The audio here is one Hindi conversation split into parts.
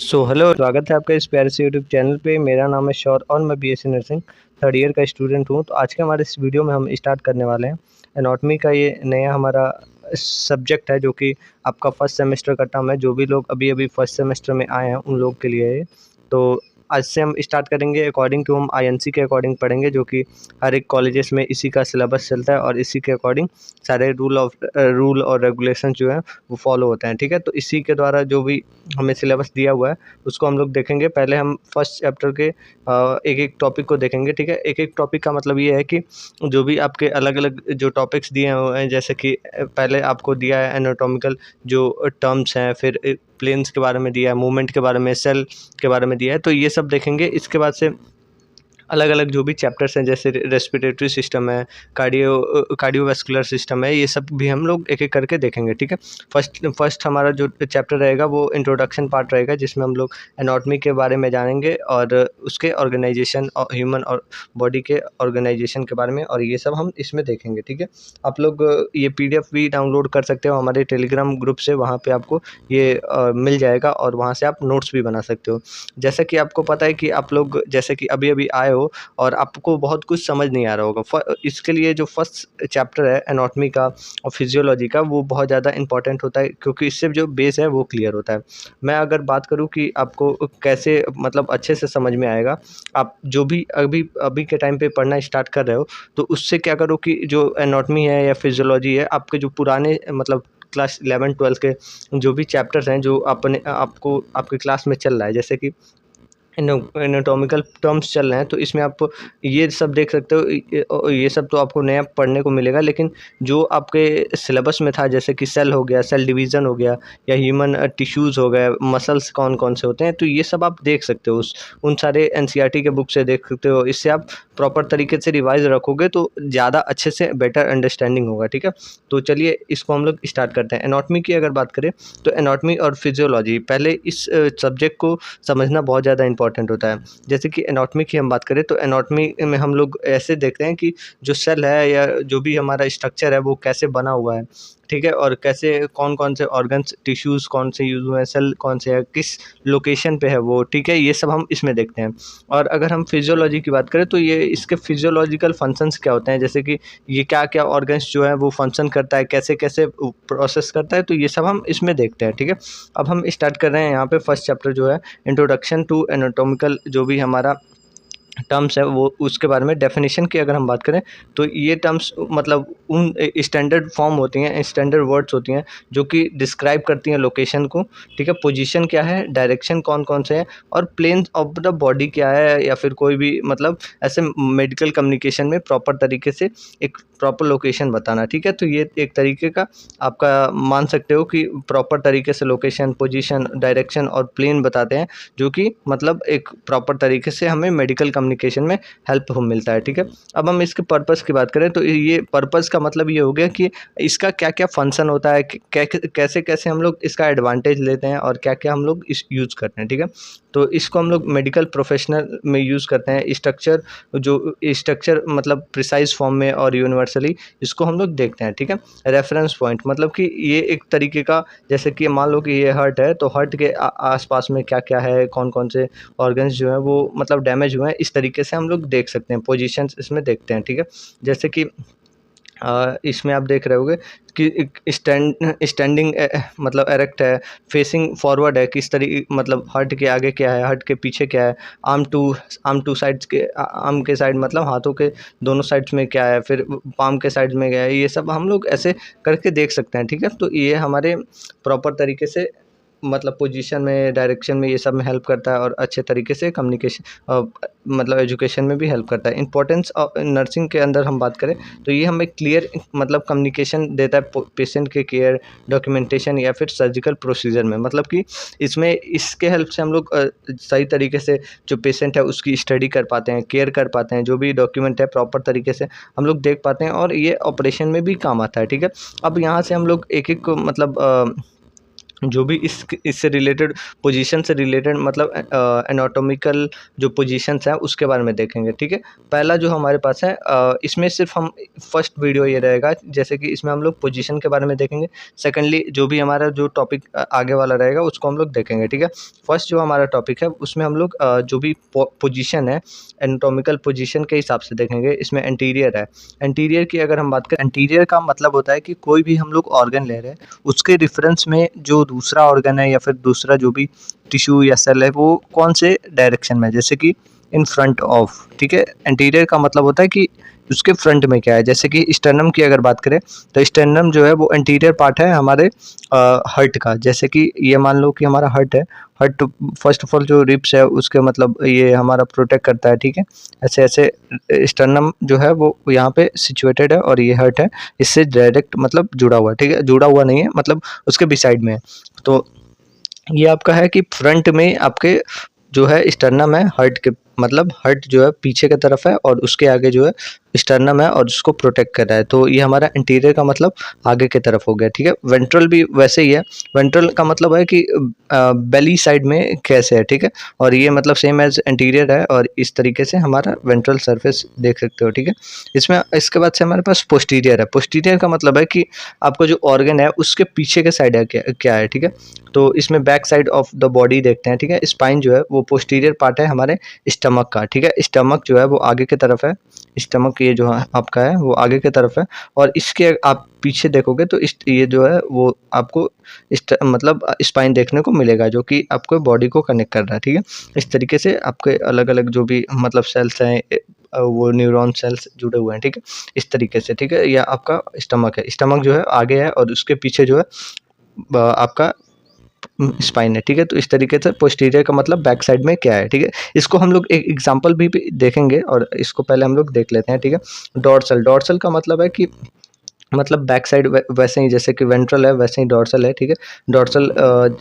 हेलो, स्वागत है आपका इस प्यारे से यूट्यूब चैनल पे। मेरा नाम है शौर और मैं बीएससी नर्सिंग थर्ड ईयर का स्टूडेंट हूँ। तो आज के हमारे इस वीडियो में हम स्टार्ट करने वाले हैं एनाटॉमी का। ये नया हमारा सब्जेक्ट है जो कि आपका फर्स्ट सेमेस्टर का टर्म है। जो भी लोग अभी फर्स्ट सेमेस्टर में आए हैं उन लोग के लिए है ये। तो आज से हम स्टार्ट करेंगे अकॉर्डिंग टू हम आईएनसी के अकॉर्डिंग पढ़ेंगे, जो कि हर एक कॉलेजेस में इसी का सिलेबस चलता है और इसी के अकॉर्डिंग सारे रूल और रेगुलेशन जो है वो फॉलो होते हैं। ठीक है, तो इसी के द्वारा जो भी हमें सिलेबस दिया हुआ है उसको हम लोग देखेंगे। पहले हम फर्स्ट चैप्टर के एक एक टॉपिक को देखेंगे। ठीक है, एक एक टॉपिक का मतलब ये है कि जो भी आपके अलग अलग जो टॉपिक्स दिए हुए हैं, जैसे कि पहले आपको दिया है एनाटॉमिकल जो टर्म्स हैं, फिर प्लेन्स के बारे में दिया है, मूवमेंट के बारे में, सेल के बारे में दिया है। तो ये सब देखेंगे। इसके बाद से अलग अलग जो भी चैप्टर्स हैं, जैसे रेस्पिरेटरी सिस्टम है, कार्डियोवैस्कुलर सिस्टम है, ये सब भी हम लोग एक एक करके देखेंगे। ठीक है, फर्स्ट हमारा जो चैप्टर रहेगा वो इंट्रोडक्शन पार्ट रहेगा, जिसमें हम लोग एनाटॉमी के बारे में जानेंगे और उसके ऑर्गेनाइजेशन और ह्यूमन और बॉडी के ऑर्गेनाइजेशन के बारे में, और ये सब हम इसमें देखेंगे। ठीक है, आप लोग ये पीडीएफ भी डाउनलोड कर सकते हो हमारे टेलीग्राम ग्रुप से। वहाँ पे आपको ये मिल जाएगा और वहाँ से आप नोट्स भी बना सकते हो। जैसा कि आपको पता है कि आप लोग जैसे कि अभी अभी आए हो और आपको बहुत कुछ समझ नहीं आ रहा होगा। इसके लिए जो फर्स्ट चैप्टर है एनाटॉमी का और फिजियोलॉजी का, वो बहुत ज़्यादा इंपॉर्टेंट होता है, क्योंकि इससे जो बेस है वो क्लियर होता है। मैं अगर बात करूँ कि आपको कैसे मतलब अच्छे से समझ में आएगा, आप जो भी अभी अभी के टाइम पे पढ़ना स्टार्ट कर रहे हो, तो उससे क्या करो कि जो एनाटॉमी है या फिजियोलॉजी है, आपके जो पुराने मतलब क्लास 11-12 के जो भी चैप्टर्स हैं जो अपने आपको आपके क्लास में चल रहा है, जैसे कि एनाटॉमिकल टर्म्स चल रहे हैं, तो इसमें आप ये सब देख सकते हो। ये सब तो आपको नया पढ़ने को मिलेगा, लेकिन जो आपके सिलेबस में था, जैसे कि सेल हो गया, सेल डिवीज़न हो गया, या ह्यूमन टिश्यूज़ हो गए, मसल्स कौन कौन से होते हैं, तो ये सब आप देख सकते हो। उन सारे एनसीईआरटी के बुक से देख सकते हो। इससे आप प्रॉपर तरीके से रिवाइज रखोगे तो ज़्यादा अच्छे से बेटर अंडरस्टैंडिंग होगा। ठीक है, तो चलिए इसको हम लोग स्टार्ट करते हैं। एनाटॉमी की अगर बात करें तो एनाटॉमी और फिजियोलॉजी, पहले इस सब्जेक्ट को समझना बहुत ज़्यादा इंपॉर्टेंट होता है। जैसे कि एनाटॉमी की हम बात करें तो एनाटॉमी में हम लोग ऐसे देखते हैं कि जो सेल है या जो भी हमारा स्ट्रक्चर है वो कैसे बना हुआ है। ठीक है, और कैसे कौन कौन से ऑर्गन्स टिश्यूज़ कौन से यूज़ हुए हैं, सेल कौन से है, किस लोकेशन पे है वो। ठीक है, ये सब हम इसमें देखते हैं। और अगर हम फिजियोलॉजी की बात करें तो ये इसके फिजियोलॉजिकल फंक्शंस क्या होते हैं, जैसे कि ये क्या क्या ऑर्गन्स जो है वो फंक्शन करता है, कैसे कैसे प्रोसेस करता है, तो ये सब हम इसमें देखते हैं। ठीक है, अब हम स्टार्ट कर रहे हैं यहाँ पे फर्स्ट चैप्टर जो है इंट्रोडक्शन टू एनाटॉमिकल, जो भी हमारा टर्म्स है वो उसके बारे में। डेफिनेशन की अगर हम बात करें तो ये टर्म्स मतलब उन स्टैंडर्ड फॉर्म होती हैं, स्टैंडर्ड वर्ड्स होती हैं जो कि डिस्क्राइब करती हैं लोकेशन को। ठीक है, पोजीशन क्या है, डायरेक्शन कौन कौन से हैं, और प्लेन ऑफ द बॉडी क्या है, या फिर कोई भी मतलब ऐसे मेडिकल कम्युनिकेशन में प्रॉपर तरीके से एक प्रॉपर लोकेशन बताना। ठीक है, तो ये एक तरीके का आपका मान सकते हो कि प्रॉपर तरीके से लोकेशन, पोजीशन, डायरेक्शन और प्लेन बताते हैं, जो कि मतलब एक प्रॉपर तरीके से हमें मेडिकल कम्युनिकेशन में हेल्प हो मिलता है। ठीक है, अब हम इसके पर्पस की बात करें तो ये पर्पस का मतलब ये हो गया कि इसका क्या क्या फंक्शन होता है, कैसे कैसे हम लोग इसका एडवांटेज लेते हैं और क्या क्या हम लोग इस यूज़ करते हैं। ठीक है, तो इसको हम लोग मेडिकल प्रोफेशनल में यूज़ करते हैं। स्ट्रक्चर मतलब प्रिसाइज फॉर्म में और यूनिवर्सली इसको हम लोग देखते हैं। ठीक है, रेफरेंस पॉइंट मतलब कि ये एक तरीके का, जैसे कि मान लो कि ये हार्ट है, तो हार्ट के आसपास में क्या क्या है, कौन कौन से ऑर्गन्स जो हैं वो मतलब डैमेज हुए हैं, इस तरीके से हम लोग देख सकते हैं, पोजीशंस इसमें देखते हैं। ठीक है, जैसे कि इसमें आप देख रहे होंगे कि स्टैंडिंग मतलब एरेक्ट है, फेसिंग फॉरवर्ड है, किस तरीके मतलब हार्ट के आगे क्या है, हार्ट के पीछे क्या है, आर्म टू साइड्स के आर्म के साइड मतलब हाथों के दोनों साइड्स में क्या है, फिर पाम के साइड में क्या है, ये सब हम लोग ऐसे करके देख सकते हैं। ठीक है, तो ये हमारे प्रॉपर तरीके से मतलब पोजीशन में, डायरेक्शन में, ये सब में हेल्प करता है, और अच्छे तरीके से कम्युनिकेशन मतलब एजुकेशन में भी हेल्प करता है। इंपॉर्टेंस ऑफ नर्सिंग के अंदर हम बात करें तो ये हमें क्लियर मतलब कम्युनिकेशन देता है पेशेंट के केयर, डॉक्यूमेंटेशन या फिर सर्जिकल प्रोसीजर में। मतलब कि इसमें इसके हेल्प से हम लोग सही तरीके से जो पेशेंट है उसकी स्टडी कर पाते हैं, केयर कर पाते हैं, जो भी डॉक्यूमेंट है प्रॉपर तरीके से हम लोग देख पाते हैं, और ये ऑपरेशन में भी काम आता है। ठीक है, अब यहाँ से हम लोग एक एक मतलब जो भी इससे रिलेटेड पोजीशन से रिलेटेड मतलब एनाटॉमिकल जो पोजीशंस हैं उसके बारे में देखेंगे। ठीक है, पहला जो हमारे पास है इसमें सिर्फ हम फर्स्ट वीडियो ये रहेगा, जैसे कि इसमें हम लोग पोजीशन के बारे में देखेंगे। सेकेंडली जो भी हमारा जो टॉपिक आगे वाला रहेगा उसको हम लोग देखेंगे। ठीक है, फर्स्ट जो हमारा टॉपिक है उसमें हम लोग जो भी पोजीशन है एनाटॉमिकल पोजीशन के हिसाब से देखेंगे। इसमें एंटीरियर है, एंटीरियर की अगर हम बात करें, एंटीरियर का मतलब होता है कि कोई भी हम लोग ऑर्गन ले रहे हैं उसके रेफरेंस में जो दूसरा ऑर्गन है या फिर दूसरा जो भी टिश्यू या सेल है वो कौन से डायरेक्शन में है, जैसे कि इन फ्रंट ऑफ। ठीक है, एंटीरियर का मतलब होता है कि उसके फ्रंट में क्या है। जैसे कि स्टर्नम की अगर बात करें तो स्टर्नम जो है वो एंटीरियर पार्ट है हमारे हर्ट का। जैसे कि ये मान लो कि हमारा हर्ट है, हर्ट फर्स्ट ऑफ ऑल जो रिब्स है उसके मतलब ये हमारा प्रोटेक्ट करता है। ठीक है, ऐसे ऐसे स्टर्नम जो है वो यहाँ पे सिचुएटेड है और ये हर्ट है इससे डायरेक्ट मतलब जुड़ा हुआ है। ठीक है, जुड़ा हुआ नहीं है मतलब उसके बिसाइड में है। तो ये आपका है कि फ्रंट में आपके जो है स्टर्नम है, हर्ट के मतलब हर्ट जो है पीछे की तरफ है और उसके आगे जो है स्टर्नम है और उसको प्रोटेक्ट कर रहा है। तो ये हमारा इंटीरियर का मतलब आगे की तरफ हो गया। ठीक है, वेंट्रल भी वैसे ही है। वेंट्रल का मतलब है कि बेली साइड में कैसे है। ठीक है, और ये मतलब सेम एज इंटीरियर है और इस तरीके से हमारा वेंट्रल सरफेस देख सकते हो। ठीक है, इसमें इसके बाद से हमारे पास पोस्टीरियर है। पोस्टीरियर का मतलब है कि आपका जो ऑर्गन है उसके पीछे के साइड है क्या है। ठीक है, तो इसमें back side of the body देखते हैं। ठीक है, स्पाइन जो है वो पोस्टीरियर पार्ट है हमारे स्टमक का। ठीक है, स्टमक जो है वो आगे की तरफ है, स्टमक ये जो है आपका है वो आगे की तरफ है और इसके आप पीछे देखोगे तो इस ये जो है वो आपको मतलब स्पाइन देखने को मिलेगा जो कि आपको बॉडी को कनेक्ट कर रहा है। ठीक है, इस तरीके से आपके अलग अलग जो भी मतलब सेल्स हैं वो न्यूरॉन सेल्स जुड़े हुए हैं। ठीक है, इस तरीके से। ठीक है, यह आपका स्टमक है, स्टमक जो है आगे है और उसके पीछे जो है आपका स्पाइन है। ठीक है, तो इस तरीके से पोस्टीरियर का मतलब बैक साइड में क्या है। ठीक है, इसको हम लोग एक एग्जांपल भी देखेंगे और इसको पहले हम लोग देख लेते हैं। ठीक है, डॉर्सल, डॉर्सल का मतलब है कि मतलब बैक साइड वैसे ही जैसे कि वेंट्रल है वैसे ही डॉर्सल है। ठीक है, डॉर्सल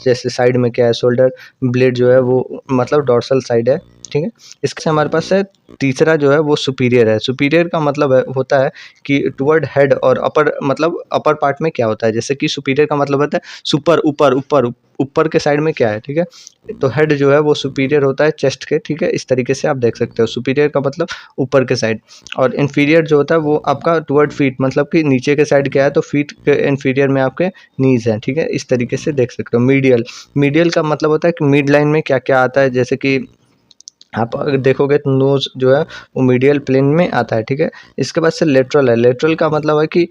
जैसे साइड में क्या है, शोल्डर ब्लेड जो है वो मतलब डॉर्सल साइड है। ठीक है, इसके से हमारे पास है तीसरा जो है वो सुपीरियर है। सुपीरियर का मतलब है होता है कि टुवर्ड हेड और अपर मतलब अपर पार्ट में क्या होता है। जैसे कि सुपीरियर का मतलब होता है सुपर, ऊपर ऊपर ऊपर के साइड में क्या है। ठीक है, तो हेड जो है वो सुपीरियर होता है चेस्ट के। ठीक है, इस तरीके से आप देख सकते हो। सुपीरियर का मतलब ऊपर के साइड और इन्फीरियर जो होता है वो आपका टुवर्ड फीट मतलब कि नीचे के साइड क्या है, तो फीट के इन्फीरियर में आपके नीज हैं। ठीक है, इस तरीके से देख सकते हो। मीडियल, मीडियल का मतलब होता है कि मिड लाइन में क्या क्या आता है। जैसे कि आप अगर देखोगे तो नोज जो है वो मीडियल प्लेन में आता है। ठीक है, इसके बाद से लेटरल है। लेटरल का मतलब है कि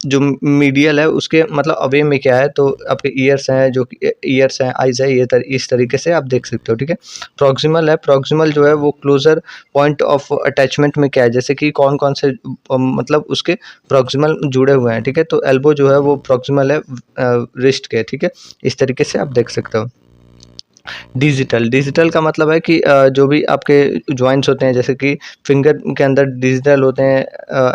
जो मीडियल है उसके मतलब अवे में क्या है, तो आपके ईयर्स हैं, जो ईयर्स हैं, आइज है, ये इस तरीके से आप देख सकते हो। ठीक है, प्रॉक्सिमल है। प्रॉक्सिमल जो है वो क्लोजर पॉइंट ऑफ अटैचमेंट में क्या है, जैसे कि कौन कौन से मतलब उसके प्रॉक्सिमल जुड़े हुए हैं। ठीक है, तो एल्बो जो है वो प्रॉक्सिमल है रिस्ट के। ठीक है, इस तरीके से आप देख सकते हो। डिजिटल, डिजिटल का मतलब है कि जो भी आपके जॉइंट्स होते हैं जैसे कि फिंगर के अंदर डिजिटल होते हैं,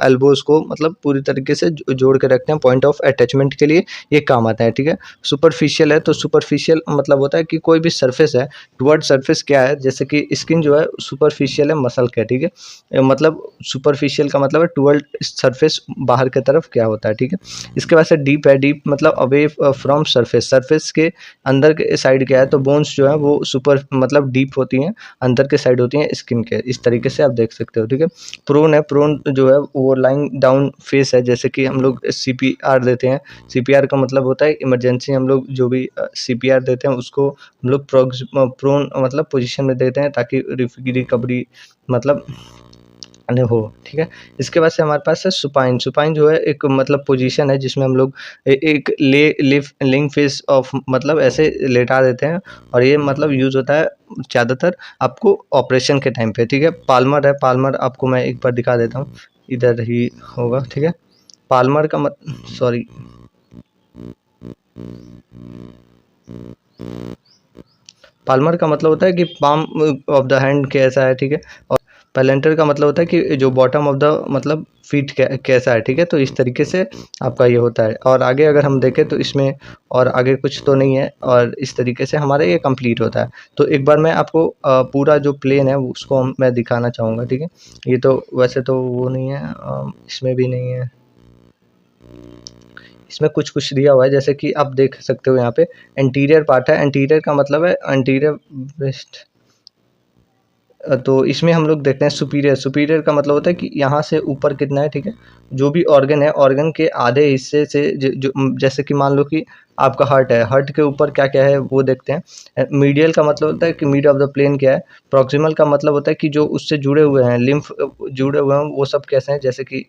एल्बोज़ को मतलब पूरी तरीके से जोड़ के रखते हैं पॉइंट ऑफ अटैचमेंट के लिए ये काम आता है। ठीक है, सुपरफिशियल है। तो सुपरफिशियल मतलब होता है कि कोई भी सरफेस है, टुवर्ड सरफेस क्या है, जैसे कि स्किन जो है सुपरफिशियल है मसल का। ठीक है, मतलब सुपरफिशियल का मतलब है टुवर्ड सरफेस बाहर की तरफ क्या होता है। ठीक है, इसके बाद से डीप है। डीप मतलब अवे फ्रॉम सरफेस, सरफेस के अंदर के साइड क्या है, तो बोन्स जो है वो सुपर मतलब डीप होती हैं, अंदर के साइड होती हैं स्किन के। इस तरीके से आप देख सकते हो। ठीक है, प्रोन है। प्रोन जो है वो लाइंग डाउन फेस है। जैसे कि हम लोग सीपीआर देते हैं, सीपीआर का मतलब होता है इमरजेंसी हम लोग जो भी सीपीआर देते हैं उसको हम लोग प्रोन मतलब पोजीशन में देते हैं ताकि रिकवरी मतलब नहीं हो। ठीक है, इसके बाद से हमारे पास है सुपाइन। सुपाइन जो है एक मतलब पोजीशन है जिसमें हम लोग एक लिंग फेस ऑफ मतलब ऐसे लेटा देते हैं और ये मतलब यूज़ होता है ज़्यादातर आपको ऑपरेशन के टाइम पे। ठीक है, पाल्मर है। पाल्मर आपको मैं एक बार दिखा देता हूँ, इधर ही होगा। ठीक है, पाल्मर का सॉरी, पाल्मर का मतलब होता है कि पाम ऑफ द हैंड कैसा है। ठीक है, और पैलेंटर का मतलब होता है कि जो बॉटम ऑफ द मतलब फीट कैसा है। ठीक है, तो इस तरीके से आपका ये होता है। और आगे अगर हम देखें तो इसमें और आगे कुछ तो नहीं है और इस तरीके से हमारा ये कंप्लीट होता है। तो एक बार मैं आपको पूरा जो प्लेन है उसको मैं दिखाना चाहूँगा। ठीक है, ये तो वैसे तो वो नहीं है, इसमें भी नहीं है, इसमें कुछ दिया हुआ है, जैसे कि आप देख सकते हो यहाँ पे एंटीरियर पार्ट है। एंटीरियर का मतलब है एंटीरियर ब्रेस्ट। तो इसमें हम लोग देखते हैं सुपीरियर। सुपीरियर का मतलब होता है कि यहाँ से ऊपर कितना है, ठीक है। जो भी ऑर्गन है, ऑर्गन के आधे हिस्से से जो जैसे कि मान लो कि आपका हार्ट है, हार्ट के ऊपर क्या क्या है वो देखते हैं। मीडियल का मतलब होता है कि मिड ऑफ द प्लेन क्या है। प्रॉक्सिमल का मतलब होता है कि जो उससे जुड़े हुए हैं, लिम्फ जुड़े हुए हैं, वो सब कैसे हैं, जैसे कि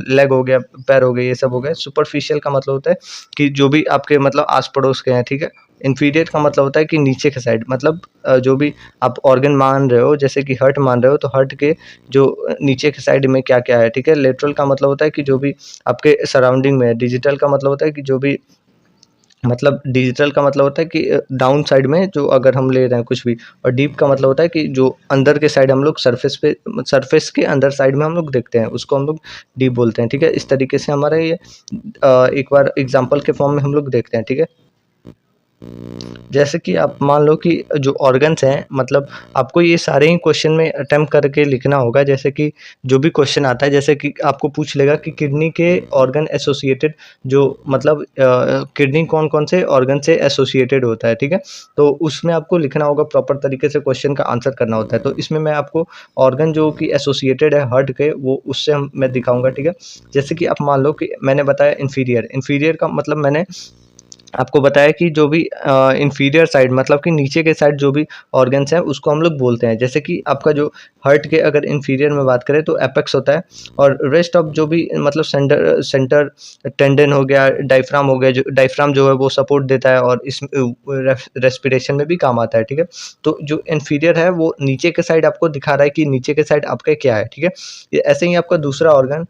लेग हो गया, पैर हो गए, ये सब हो गए। सुपरफिशियल का मतलब होता है कि जो भी आपके मतलब आस पड़ोस के हैं, ठीक है। इन्फीरियर का मतलब होता है कि नीचे के साइड, मतलब जो भी आप ऑर्गन मान रहे हो, जैसे कि हार्ट मान रहे हो, तो हार्ट के जो नीचे के साइड में क्या-क्या है, ठीक है। लेटरल का मतलब होता है कि जो भी आपके सराउंडिंग में है। डिजिटल का मतलब होता है कि जो भी मतलब डिजिटल का मतलब होता है कि डाउन साइड में जो अगर हम ले रहे हैं कुछ भी। और डीप का मतलब होता है कि जो अंदर के साइड हम लोग सरफेस के अंदर साइड में हम लोग देखते हैं, उसको हम लोग डीप बोलते हैं, ठीक है। इस तरीके से हमारा ये एक बार एग्जांपल के फॉर्म में हम लोग देखते हैं, ठीक है। जैसे कि आप मान लो कि जो ऑर्गन्स हैं, मतलब आपको ये सारे ही क्वेश्चन में अटेम्प्ट करके लिखना होगा। जैसे कि जो भी क्वेश्चन आता है, जैसे कि आपको पूछ लेगा कि किडनी के ऑर्गन एसोसिएटेड, जो मतलब किडनी कौन कौन से ऑर्गन से एसोसिएटेड होता है, ठीक है। तो उसमें आपको लिखना होगा, प्रॉपर तरीके से क्वेश्चन का आंसर करना होता है। तो इसमें मैं आपको ऑर्गन जो कि एसोसिएटेड है हार्ट के, वो उससे मैं दिखाऊंगा, ठीक है। जैसे कि आप मान लो कि मैंने बताया इन्फीरियर। इन्फीरियर का मतलब मैंने आपको बताया कि जो भी इन्फीरियर साइड, मतलब कि नीचे के साइड जो भी ऑर्गन्स हैं, उसको हम लोग बोलते हैं। जैसे कि आपका जो हार्ट के अगर इन्फीरियर में बात करें तो एपेक्स होता है। और रेस्ट ऑफ जो भी मतलब सेंटर टेंडन हो गया, डायफ्राम हो गया। जो डायफ्राम जो है वो सपोर्ट देता है और इस रेस्पिरेशन में भी काम आता है, ठीक है। तो जो इन्फीरियर है वो नीचे के साइड आपको दिखा रहा है कि नीचे के साइड आपका क्या है, ठीक है। ये ऐसे ही आपका दूसरा ऑर्गन,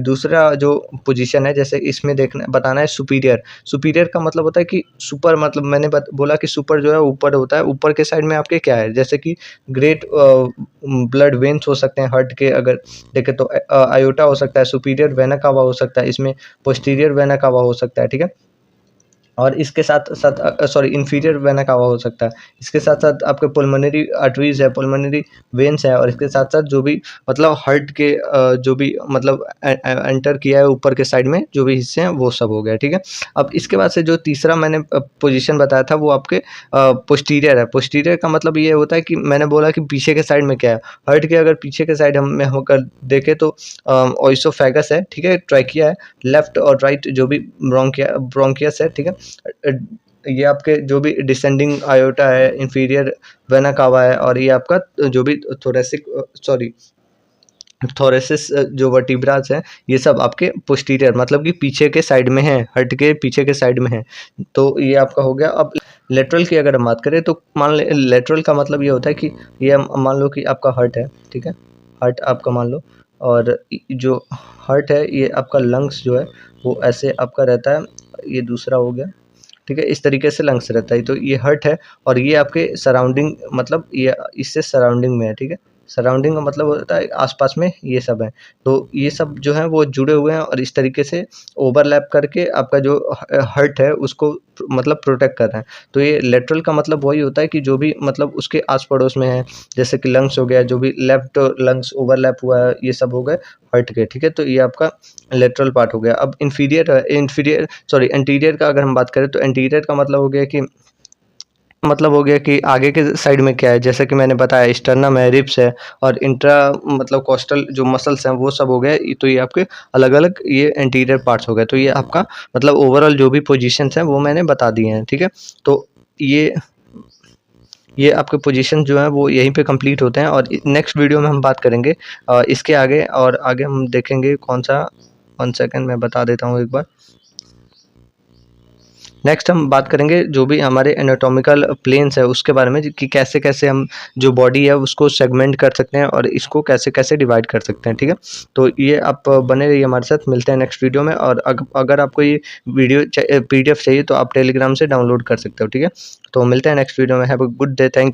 दूसरा जो पोजीशन है, जैसे इसमें देखना बताना है सुपीरियर। सुपीरियर का मतलब होता है कि सुपर, मतलब मैंने बोला कि सुपर जो है ऊपर होता है। ऊपर के साइड में आपके क्या है, जैसे कि ग्रेट ब्लड वेन्स हो सकते हैं हार्ट के, अगर देखें तो आयोटा हो सकता है, सुपीरियर वेना कावा हो सकता है, इसमें पोस्टीरियर वेना कावा हो सकता है, ठीक है। और इसके साथ साथ इन्फीरियर वेना कावा हो सकता है। इसके साथ साथ आपके पुल्मोनरी आर्टरीज है, पुल्मोनरी वेन्स है। और इसके साथ साथ जो भी मतलब हार्ट के जो भी मतलब एंटर किया है ऊपर के साइड में जो भी हिस्से हैं, वो सब हो गया, ठीक है। अब इसके बाद से जो तीसरा मैंने पोजीशन बताया था, वो आपके पोस्टीरियर है। पोस्टीरियर का मतलब ये होता है कि मैंने बोला कि पीछे के साइड में क्या है। हार्ट के अगर पीछे के साइड हम होकर देखें तो ओइसोफेगस है, ठीक है, ट्रैकिया है। लेफ्ट और राइट जो भी ब्रोंकियस है, ठीक है। ये आपके जो भी डिसेंडिंग आयोटा है, इंफीरियर वेना कावा है। और ये आपका जो भी थोरेसिस जो वर्टिब्रास है, ये सब आपके पोस्टीरियर, मतलब कि पीछे के साइड में है, हार्ट के पीछे के साइड में है। तो ये आपका हो गया। अब लेटरल की अगर हम बात करें तो मान ले, लेटरल का मतलब ये होता है कि ये मान लो कि आपका हार्ट है, ठीक है। हार्ट आपका मान लो, और जो हार्ट है ये आपका लंग्स जो है वो ऐसे आपका रहता है। ये दूसरा हो गया, ठीक है। इस तरीके से लंग्स रहता है। तो ये हार्ट है और ये आपके सराउंडिंग, मतलब ये इससे सराउंडिंग में है, ठीक है। सराउंडिंग का मतलब होता है आस-पास में ये सब है। तो ये सब जो है वो जुड़े हुए हैं और इस तरीके से ओवरलैप करके आपका जो हार्ट है उसको मतलब प्रोटेक्ट कर रहे हैं। तो ये लेटरल का मतलब वही होता है कि जो भी मतलब उसके आस-पड़ोस में है, जैसे कि लंग्स हो गया, जो भी लेफ्ट लंग्स ओवरलैप हुआ है, ये सब हो गए हार्ट के, ठीक है। तो ये आपका लेटरल पार्ट हो गया। अब एंटीरियर का अगर हम बात करें तो एंटीरियर का मतलब हो गया कि आगे के साइड में क्या है, जैसे कि मैंने बताया स्टर्नम है, रिब्स है। और इंट्रा मतलब कोस्टल जो मसल्स हैं वो सब हो गए। तो ये आपके अलग-अलग ये एंटीरियर पार्ट्स हो गए। तो ये आपका मतलब ओवरऑल जो भी पोजीशंस हैं वो मैंने बता दिए हैं, ठीक है। तो ये आपके पोजीशन जो हैं वो यहीं पे कंप्लीट होते हैं। और नेक्स्ट वीडियो में हम बात करेंगे इसके आगे, और आगे हम देखेंगे कौन-सा। 1 सेकंड मैं बता देता हूँ एक बार। नेक्स्ट हम बात करेंगे जो भी हमारे एनाटॉमिकल प्लेन्स है उसके बारे में, कि कैसे-कैसे हम जो बॉडी है उसको सेगमेंट कर सकते हैं और इसको कैसे-कैसे डिवाइड कर सकते हैं, ठीक है। तो ये आप बने रहिए हमारे साथ, मिलते हैं नेक्स्ट वीडियो में। और अगर आपको ये वीडियो पीडीएफ चाहिए तो आप टेलीग्राम से डाउनलोड कर सकते हो, ठीक है। तो मिलते हैं नेक्स्ट वीडियो में। Have a good day, thank you.